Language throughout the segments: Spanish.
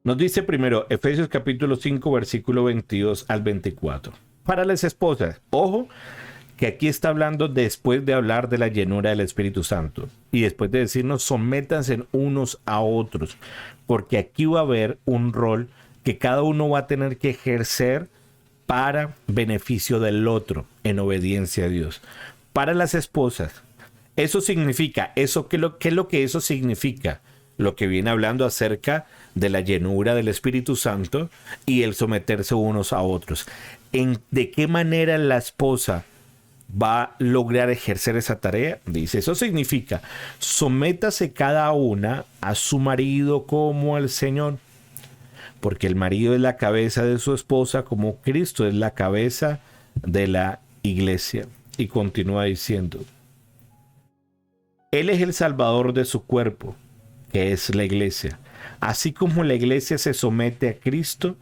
Nos dice primero Efesios capítulo 5, versículo 22 al 24. Para las esposas, ojo, que aquí está hablando después de hablar de la llenura del Espíritu Santo y después de decirnos sométanse unos a otros, porque aquí va a haber un rol que cada uno va a tener que ejercer para beneficio del otro en obediencia a Dios. Para las esposas, eso significa, ¿qué es lo que eso significa? Lo que viene hablando acerca de la llenura del Espíritu Santo y el someterse unos a otros. ¿De qué manera la esposa va a lograr ejercer esa tarea? Dice, eso significa, sométase cada una a su marido como al Señor, porque el marido es la cabeza de su esposa, como Cristo es la cabeza de la iglesia. Y continúa diciendo, Él es el salvador de su cuerpo, que es la iglesia. Así como la iglesia se somete a Cristo,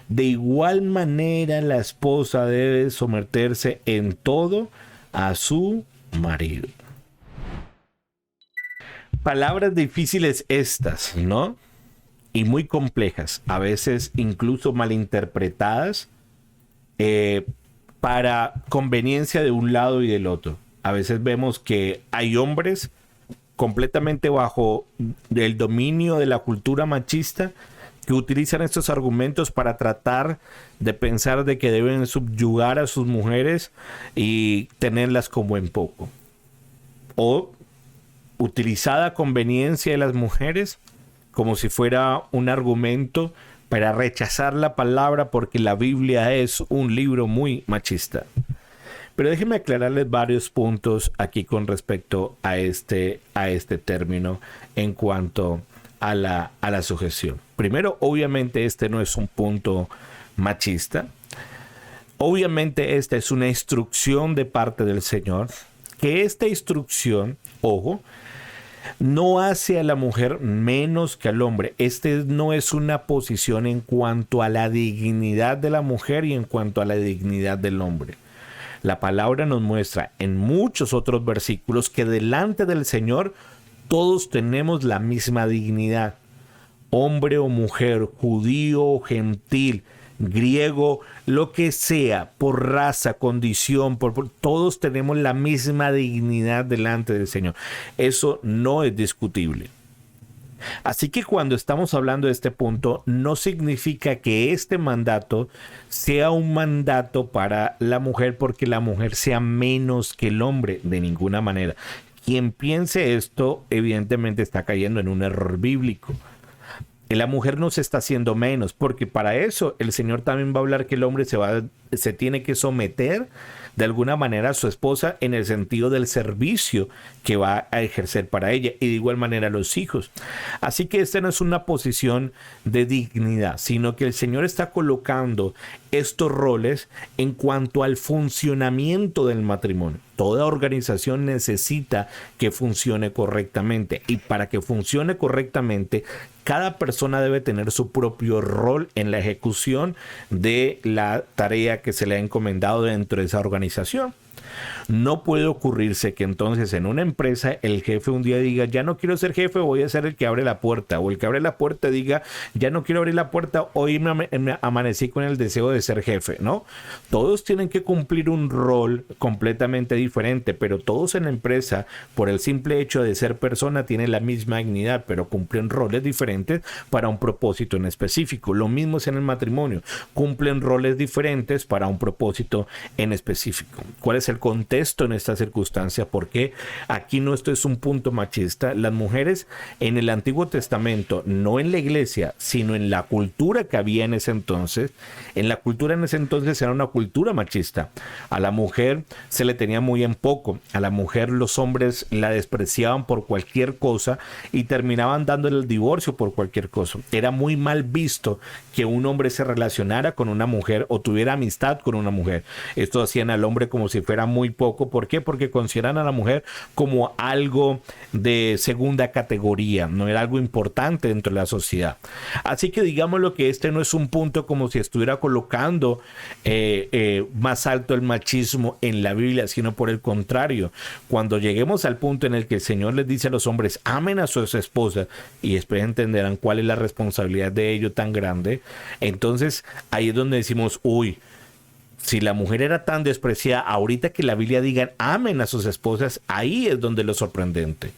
de igual manera la esposa debe someterse en todo a su marido. Palabras difíciles estas, ¿no? Y muy complejas, a veces incluso malinterpretadas para conveniencia de un lado y del otro. A veces vemos que hay hombres completamente bajo el dominio de la cultura machista que utilizan estos argumentos para tratar de pensar de que deben subyugar a sus mujeres y tenerlas como en poco. O utilizada a conveniencia de las mujeres como si fuera un argumento para rechazar la palabra porque la Biblia es un libro muy machista. Pero déjenme aclararles varios puntos aquí con respecto a este término en cuanto a la sujeción. Primero, obviamente este no es un punto machista. Obviamente esta es una instrucción de parte del Señor. Que esta instrucción, ojo, no hace a la mujer menos que al hombre. Este no es una posición en cuanto a la dignidad de la mujer y en cuanto a la dignidad del hombre. La palabra nos muestra en muchos otros versículos que delante del Señor todos tenemos la misma dignidad. Hombre o mujer, judío o gentil, griego, lo que sea, por raza, condición, todos tenemos la misma dignidad delante del Señor. Eso no es discutible. Así que cuando estamos hablando de este punto, no significa que este mandato sea un mandato para la mujer porque la mujer sea menos que el hombre, de ninguna manera. Quien piense esto, evidentemente está cayendo en un error bíblico. La mujer no se está haciendo menos, porque para eso el Señor también va a hablar que el hombre se tiene que someter de alguna manera a su esposa en el sentido del servicio que va a ejercer para ella y de igual manera a los hijos. Así que esta no es una posición de dignidad, sino que el Señor está colocando estos roles en cuanto al funcionamiento del matrimonio. Toda organización necesita que funcione correctamente y para que funcione correctamente, cada persona debe tener su propio rol en la ejecución de la tarea que se le ha encomendado dentro de esa organización. No puede ocurrirse que entonces en una empresa el jefe un día diga, ya no quiero ser jefe, voy a ser el que abre la puerta. O el que abre la puerta diga, ya no quiero abrir la puerta, hoy me amanecí con el deseo de ser jefe, ¿no? Todos tienen que cumplir un rol completamente diferente, pero todos en la empresa, por el simple hecho de ser persona, tienen la misma dignidad, pero cumplen roles diferentes para un propósito en específico. Lo mismo es en el matrimonio, cumplen roles diferentes para un propósito en específico. ¿Cuál es el contexto en esta circunstancia? Porque aquí no esto es un punto machista. Las mujeres en el Antiguo Testamento, no en la iglesia, sino en la cultura que había en ese entonces, era una cultura machista. A la mujer se le tenía muy en poco. A la mujer los hombres la despreciaban por cualquier cosa y terminaban dándole el divorcio por cualquier cosa. Era muy mal visto que un hombre se relacionara con una mujer o tuviera amistad con una mujer. Esto hacían al hombre como si fuera muy poco. ¿Por qué? Porque consideran a la mujer como algo de segunda categoría, no era algo importante dentro de la sociedad. Así que digámoslo que este no es un punto como si estuviera colocando más alto el machismo en la Biblia, sino por el contrario. Cuando lleguemos al punto en el que el Señor les dice a los hombres, amen a sus esposas, y después entenderán cuál es la responsabilidad de ello tan grande, entonces ahí es donde decimos, uy, si la mujer era tan despreciada, ahorita que la Biblia diga amen a sus esposas, ahí es donde lo sorprendente.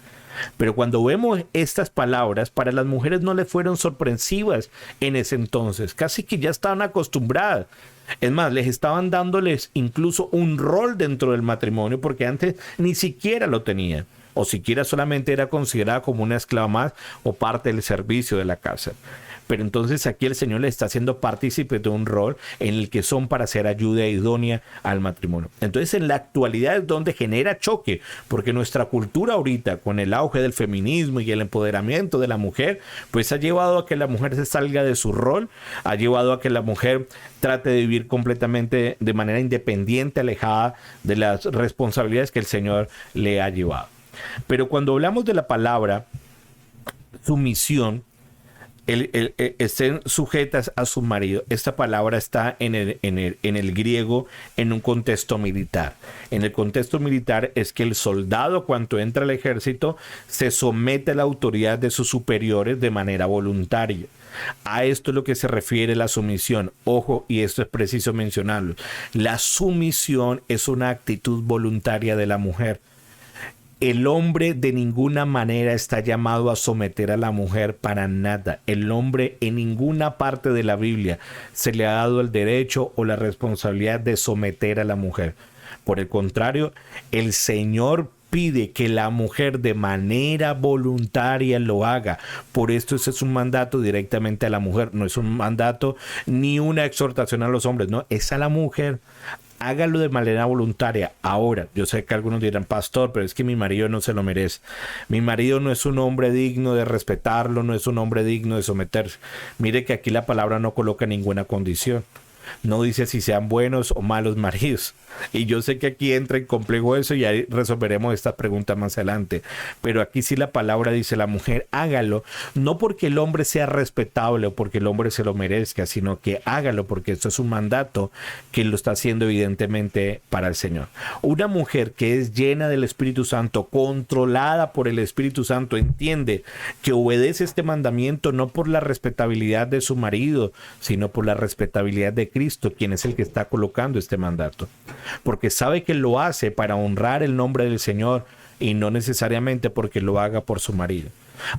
Pero cuando vemos estas palabras, para las mujeres no le fueron sorpresivas en ese entonces, casi que ya estaban acostumbradas. Es más, les estaban dándoles incluso un rol dentro del matrimonio, porque antes ni siquiera lo tenían, o siquiera solamente era considerada como una esclava más o parte del servicio de la casa. Pero entonces aquí el Señor le está haciendo partícipe de un rol en el que son para ser ayuda idónea al matrimonio. Entonces en la actualidad es donde genera choque, porque nuestra cultura ahorita, con el auge del feminismo y el empoderamiento de la mujer, pues ha llevado a que la mujer se salga de su rol, ha llevado a que la mujer trate de vivir completamente de manera independiente, alejada de las responsabilidades que el Señor le ha llevado. Pero cuando hablamos de la palabra sumisión, estén sujetas a su marido. Esta palabra está en el griego en un contexto militar. En el contexto militar es que el soldado, cuando entra al ejército, se somete a la autoridad de sus superiores de manera voluntaria. A esto es lo que se refiere la sumisión. Ojo, y esto es preciso mencionarlo. La sumisión es una actitud voluntaria de la mujer. El hombre de ninguna manera está llamado a someter a la mujer para nada. El hombre en ninguna parte de la Biblia se le ha dado el derecho o la responsabilidad de someter a la mujer. Por el contrario, el Señor pide que la mujer de manera voluntaria lo haga. Por esto ese es un mandato directamente a la mujer. No es un mandato ni una exhortación a los hombres, no, es a la mujer. Hágalo de manera voluntaria. Ahora, yo sé que algunos dirán, pastor, pero es que mi marido no se lo merece. Mi marido no es un hombre digno de respetarlo, no es un hombre digno de someterse. Mire que aquí la palabra no coloca ninguna condición. No dice si sean buenos o malos maridos. Y yo sé que aquí entra en complejo eso y ahí resolveremos esta pregunta más adelante. Pero aquí sí la palabra dice, la mujer hágalo, no porque el hombre sea respetable o porque el hombre se lo merezca, sino que hágalo porque esto es un mandato que lo está haciendo evidentemente para el Señor. Una mujer que es llena del Espíritu Santo, controlada por el Espíritu Santo, entiende que obedece este mandamiento no por la respetabilidad de su marido, sino por la respetabilidad de Cristo, quien es el que está colocando este mandato. Porque sabe que lo hace para honrar el nombre del Señor y no necesariamente porque lo haga por su marido.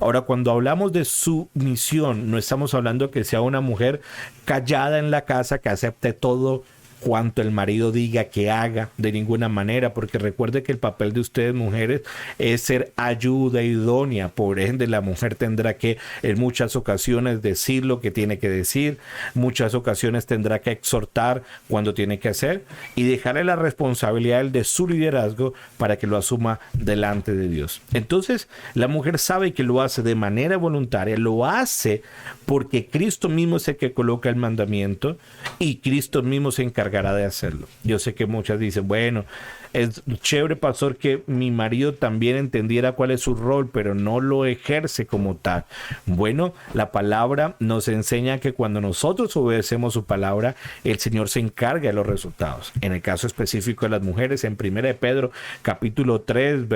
Ahora, cuando hablamos de sumisión, no estamos hablando que sea una mujer callada en la casa, que acepte todo cuanto el marido diga que haga, de ninguna manera, porque recuerde que el papel de ustedes mujeres es ser ayuda idónea. Por ende, la mujer tendrá que en muchas ocasiones decir lo que tiene que decir, muchas ocasiones tendrá que exhortar cuando tiene que hacer y dejarle la responsabilidad de su liderazgo para que lo asuma delante de Dios. Entonces, la mujer sabe que lo hace de manera voluntaria, lo hace porque Cristo mismo es el que coloca el mandamiento y Cristo mismo se encarga de hacerlo. Yo sé que muchas dicen, bueno, es chévere, pastor, que mi marido también entendiera cuál es su rol, pero no lo ejerce como tal. Bueno, la palabra nos enseña que cuando nosotros obedecemos su palabra, el Señor se encarga de los resultados. En el caso específico de las mujeres, en 1 de Pedro, capítulo 3,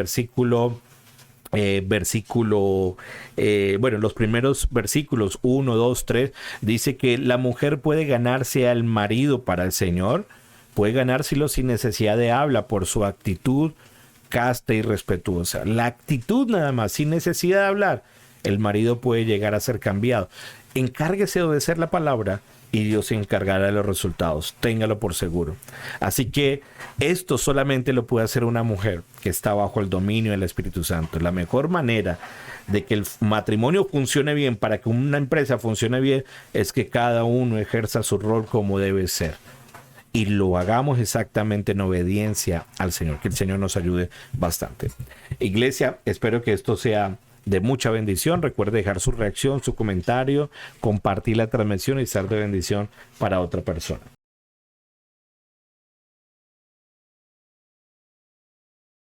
los primeros versículos 1, 2, 3 dice que la mujer puede ganarse al marido para el Señor, puede ganárselo sin necesidad de habla por su actitud casta y respetuosa. La actitud nada más, sin necesidad de hablar, el marido puede llegar a ser cambiado. Encárguese de obedecer la palabra y Dios se encargará de los resultados. Téngalo por seguro. Así que esto solamente lo puede hacer una mujer que está bajo el dominio del Espíritu Santo. La mejor manera de que el matrimonio funcione bien, para que una empresa funcione bien, es que cada uno ejerza su rol como debe ser. Y lo hagamos exactamente en obediencia al Señor. Que el Señor nos ayude bastante. Iglesia, espero que esto sea de mucha bendición. Recuerde dejar su reacción, su comentario, compartir la transmisión y ser de bendición para otra persona.